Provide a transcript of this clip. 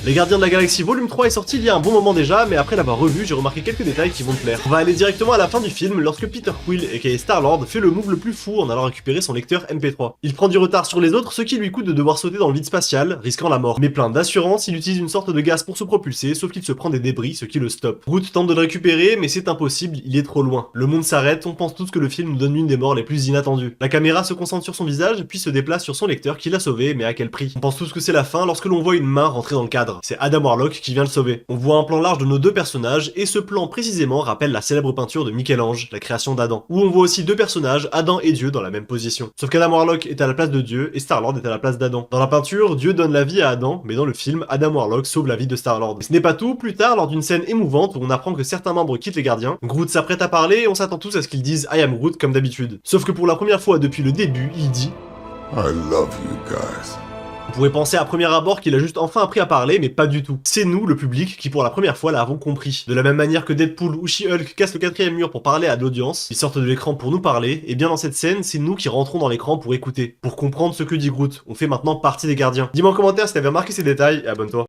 Les Gardiens de la Galaxie Volume 3 est sorti il y a un bon moment déjà, mais après l'avoir revu, j'ai remarqué quelques détails qui vont te plaire. On va aller directement à la fin du film, lorsque Peter Quill, aka Star-Lord, fait le move le plus fou en allant récupérer son lecteur MP3. Il prend du retard sur les autres, ce qui lui coûte de devoir sauter dans le vide spatial, risquant la mort. Mais plein d'assurance, il utilise une sorte de gaz pour se propulser, sauf qu'il se prend des débris, ce qui le stoppe. Groot tente de le récupérer, mais c'est impossible, il est trop loin. Le monde s'arrête, on pense tous que le film nous donne l'une des morts les plus inattendues. La caméra se concentre sur son visage, puis se déplace sur son lecteur qui l'a sauvé, mais à quel prix? On pense tous que c'est la fin lorsque l'on voit une main rentrer dans le cadre. C'est Adam Warlock qui vient le sauver. On voit un plan large de nos deux personnages, et ce plan précisément rappelle la célèbre peinture de Michel-Ange, la création d'Adam, où on voit aussi deux personnages, Adam et Dieu, dans la même position. Sauf qu'Adam Warlock est à la place de Dieu, et Star-Lord est à la place d'Adam. Dans la peinture, Dieu donne la vie à Adam, mais dans le film, Adam Warlock sauve la vie de Star-Lord. Ce n'est pas tout, plus tard, lors d'une scène émouvante où on apprend que certains membres quittent les gardiens, Groot s'apprête à parler et on s'attend tous à ce qu'ils disent I am Groot comme d'habitude. Sauf que pour la première fois depuis le début, il dit I love you guys. On pourrait penser à premier abord qu'il a juste enfin appris à parler, mais pas du tout. C'est nous, le public, qui pour la première fois l'avons compris. De la même manière que Deadpool ou She-Hulk cassent le quatrième mur pour parler à l'audience, ils sortent de l'écran pour nous parler, et bien dans cette scène, c'est nous qui rentrons dans l'écran pour écouter, pour comprendre ce que dit Groot. On fait maintenant partie des gardiens. Dis-moi en commentaire si t'avais remarqué ces détails, et abonne-toi.